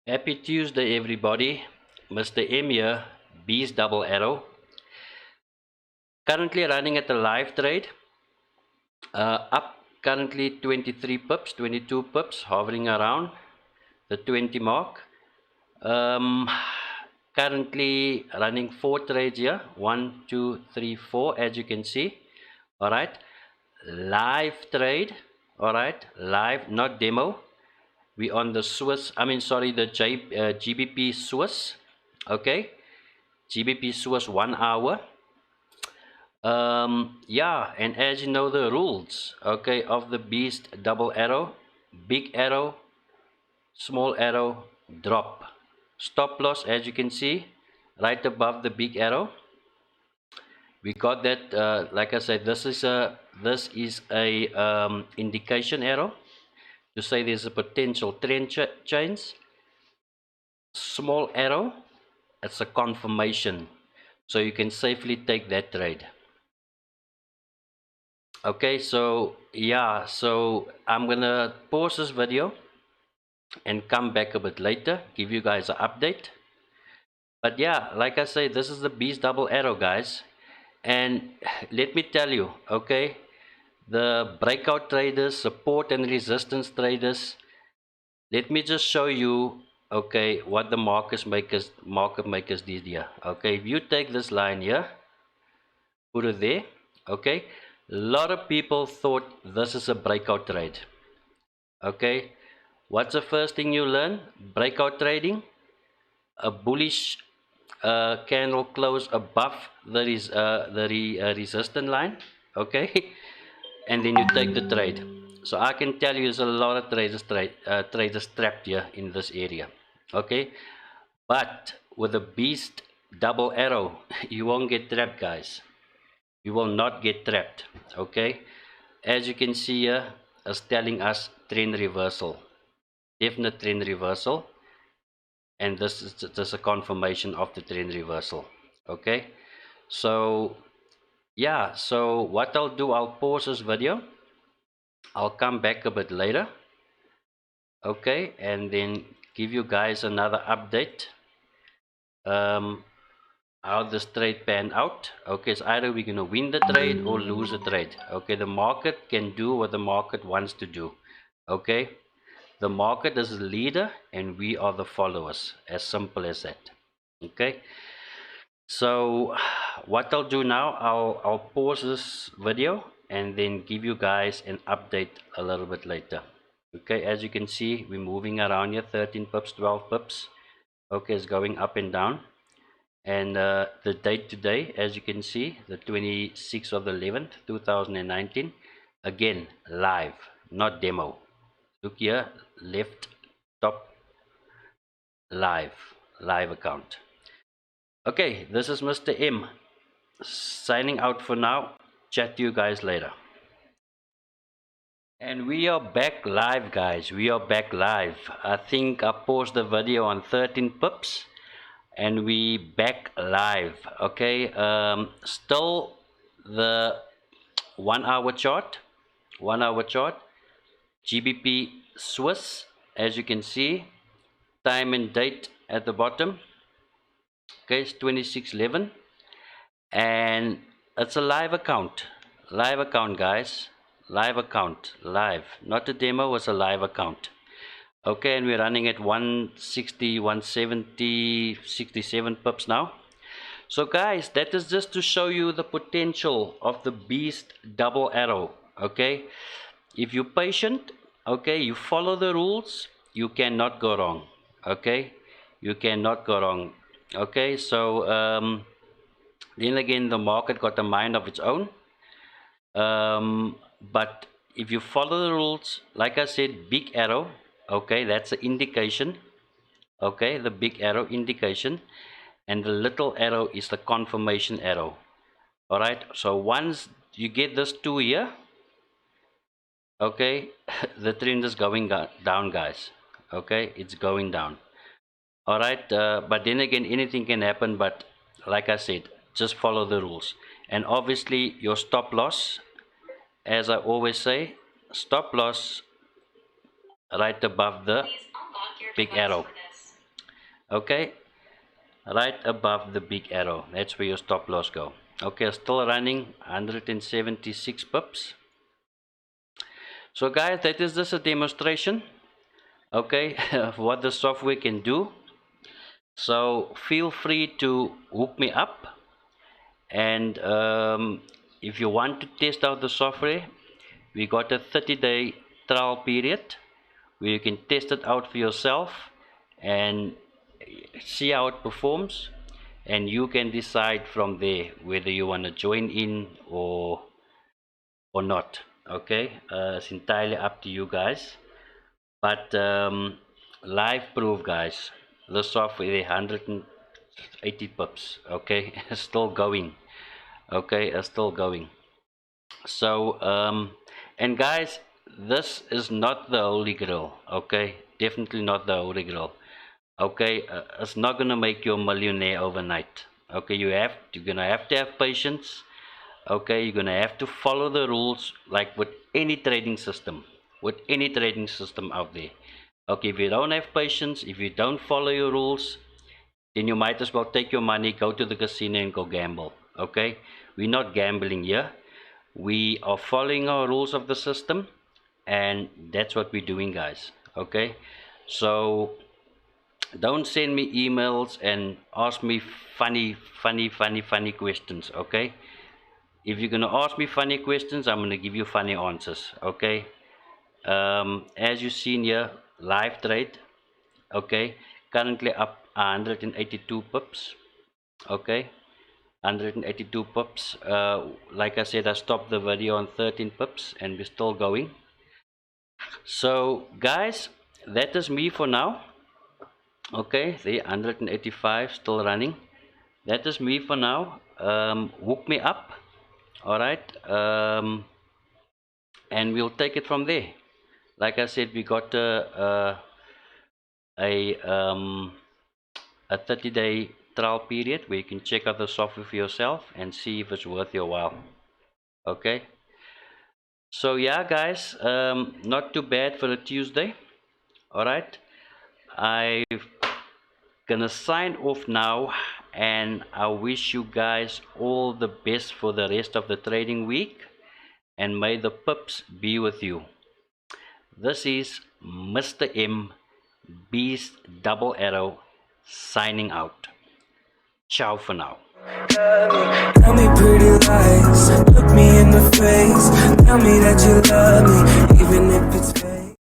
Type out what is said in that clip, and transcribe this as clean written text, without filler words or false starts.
Happy Tuesday, everybody. Mr. M here, B's double arrow. Currently running at the live trade. Up currently 23 pips, 22 pips, hovering around the 20 mark. Um, Currently running 4 trades here. 1, 2, 3, 4, as you can see. All right. Live trade. All right. Live, not demo. We on the Swiss, the GBP Swiss. Okay. GBP Swiss 1 hour. Yeah, and as you know the rules, okay, of the beast double arrow, big arrow, small arrow, drop. Stop loss, as you can see, right above the big arrow. We got that. Like I said, this is a indication arrow to say there's a potential trend change. Small arrow, it's a confirmation, so you can safely take that trade. Okay, so yeah, so I'm gonna pause this video and come back a bit later, give you guys an update. But yeah, like I say, this is the beast double arrow, guys. And let me tell you, okay, the breakout traders, support and resistance traders, let me just show you, okay, what the market makers did here. Okay, if you take this line here, put it there, okay, a lot of people thought this is a breakout trade. Okay, what's the first thing you learn? Breakout trading, a bullish candle close above the resistance line. Okay, and then you take the trade. So I can tell you there's a lot of traders trapped here in this area. Okay, but with a beast double arrow, you won't get trapped, guys. You will not get trapped. Okay, as you can see here, it's telling us trend reversal, definite trend reversal, and this is just a confirmation of the trend reversal. Okay, so yeah, so what I'll do, I'll pause this video, I'll come back a bit later, okay, and then give you guys another update, um, how this trade pan out. Okay, so either we're gonna win the trade or lose the trade. Okay, the market can do what the market wants to do. Okay, the market is the leader and we are the followers, as simple as that. Okay, so what I'll do now, I'll pause this video and then give you guys an update a little bit later. Okay, as you can see, we're moving around here, 13 pips, 12 pips. Okay, it's going up and down. And the date today, as you can see, the 26th of the 11th 2019, again live, not demo. Look here, left top, live account. Okay, this is Mr. M signing out for now. Chat to you guys later. And we are back live, guys. We are back live. I think I paused the video on 13 pips and we back live. Okay, still the 1 hour chart, GBP Swiss, as you can see, time and date at the bottom. Okay, it's 2611, and it's a live account, guys, live account, live, not a demo, it's a live account. Okay, and we're running at 160, 170, 67 pips now. So guys, that is just to show you the potential of the beast double arrow. Okay, if you're patient, okay, you follow the rules, you cannot go wrong. Okay, you cannot go wrong. Okay, so then again, the market got a mind of its own. But if you follow the rules, like I said, big arrow, okay, that's an indication. Okay, the big arrow indication, and the little arrow is the confirmation arrow. All right, so once you get this two here, okay, the trend is going down, guys. Okay, it's going down. All right, but then again, anything can happen, but like I said, just follow the rules. And obviously your stop loss, as I always say, stop loss right above the big arrow. Okay, right above the big arrow, that's where your stop loss go. Okay, still running 176 pips. So guys, that is just a demonstration, okay, of what the software can do. So feel free to hook me up, and if you want to test out the software, we got a 30-day trial period where you can test it out for yourself and see how it performs, and you can decide from there whether you want to join in or not. Okay, it's entirely up to you guys, but live proof, guys, the software 180 pips. Okay, still going. Okay, still going. So and guys, this is not the holy grail. Okay, definitely not the holy grail. Okay, it's not gonna make you a millionaire overnight. Okay, you're gonna have to have patience. Okay, you're gonna have to follow the rules, like with any trading system, out there. Okay, if you don't have patience, if you don't follow your rules, then you might as well take your money, go to the casino and go gamble. Okay, we're not gambling here. We are following our rules of the system, and that's what we're doing, guys. Okay, so don't send me emails and ask me funny questions. Okay, if you're gonna ask me funny questions, I'm gonna give you funny answers. Okay, as you seen here, live trade. Okay, currently up 182 pips. Okay, 182 pips. Like I said, I stopped the video on 13 pips and we're still going. So guys, that is me for now. Okay, the 185 still running. That is me for now. Hook me up. All right, and we'll take it from there. Like I said, we got a um, a 30-day trial period where you can check out the software for yourself and see if it's worth your while. Okay, so yeah guys, not too bad for a Tuesday. All right, I'm gonna sign off now, and I wish you guys all the best for the rest of the trading week, and may the pips be with you. This is Mr. M Beast Double Arrow signing out. Ciao for now. Tell me pretty lies, look me in the face. Tell me that you love me, even if it's fake.